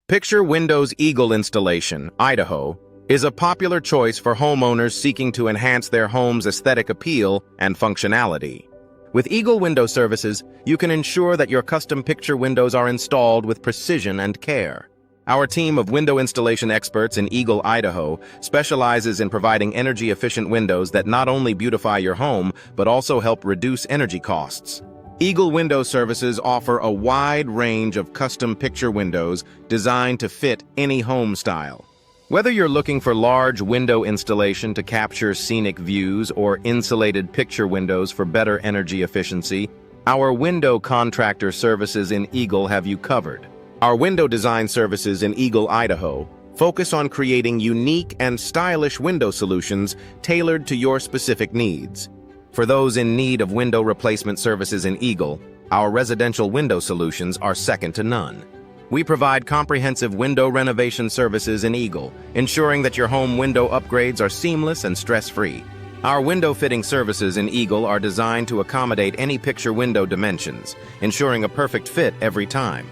Picture Window's Eagle installation, Idaho, is a popular choice for homeowners seeking to enhance their home's aesthetic appeal and functionality. With Eagle Window Services, you can ensure that your custom picture windows are installed with precision and care. Our team of window installation experts in Eagle, Idaho, specializes in providing energy-efficient windows that not only beautify your home, but also help reduce energy costs. Eagle Window Services offer a wide range of custom picture windows designed to fit any home style. Whether you're looking for large window installation to capture scenic views or insulated picture windows for better energy efficiency, our window contractor services in Eagle have you covered. Our window design services in Eagle, Idaho, focus on creating unique and stylish window solutions tailored to your specific needs. For those in need of window replacement services in Eagle, our residential window solutions are second to none. We provide comprehensive window renovation services in Eagle, ensuring that your home window upgrades are seamless and stress-free. Our window fitting services in Eagle are designed to accommodate any picture window dimensions, ensuring a perfect fit every time.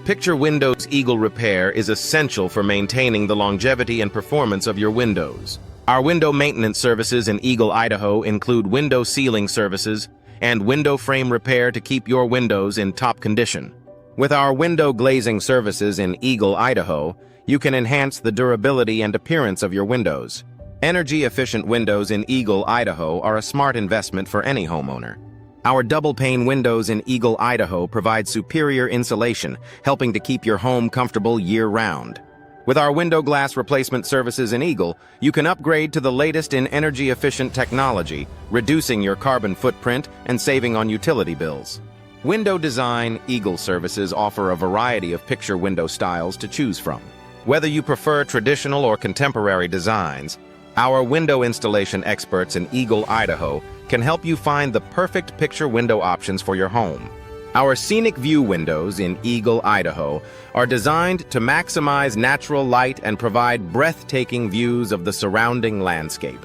Picture Windows Eagle Repair is essential for maintaining the longevity and performance of your windows. Our window maintenance services in Eagle, Idaho include window sealing services and window frame repair to keep your windows in top condition. With our window glazing services in Eagle, Idaho, you can enhance the durability and appearance of your windows. Energy-efficient windows in Eagle, Idaho are a smart investment for any homeowner. Our double-pane windows in Eagle, Idaho provide superior insulation, helping to keep your home comfortable year-round. With our window glass replacement services in Eagle, you can upgrade to the latest in energy-efficient technology, reducing your carbon footprint and saving on utility bills. Window Design Eagle Services offer a variety of picture window styles to choose from. Whether you prefer traditional or contemporary designs, our window installation experts in Eagle, Idaho, can help you find the perfect picture window options for your home. Our scenic view windows in Eagle, Idaho, are designed to maximize natural light and provide breathtaking views of the surrounding landscape.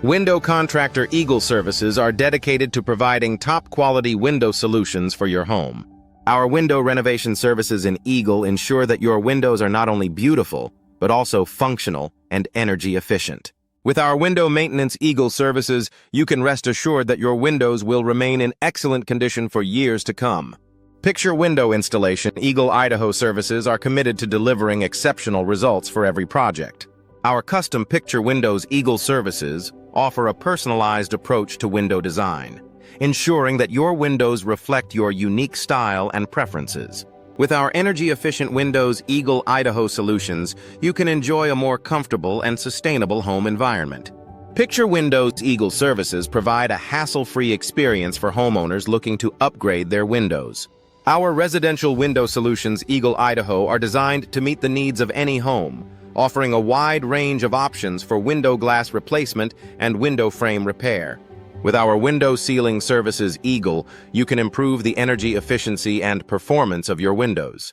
Window Contractor Eagle Services are dedicated to providing top-quality window solutions for your home. Our window renovation services in Eagle ensure that your windows are not only beautiful, but also functional and energy efficient. With our window maintenance Eagle services, you can rest assured that your windows will remain in excellent condition for years to come. Picture Window Installation Eagle, Idaho services are committed to delivering exceptional results for every project. Our custom Picture Windows Eagle services offer a personalized approach to window design, ensuring that your windows reflect your unique style and preferences. With our energy-efficient Windows Eagle, Idaho solutions, you can enjoy a more comfortable and sustainable home environment. Picture Windows Eagle services provide a hassle-free experience for homeowners looking to upgrade their windows. Our residential window solutions Eagle, Idaho are designed to meet the needs of any home, offering a wide range of options for window glass replacement and window frame repair. With our window sealing services Eagle, you can improve the energy efficiency and performance of your windows.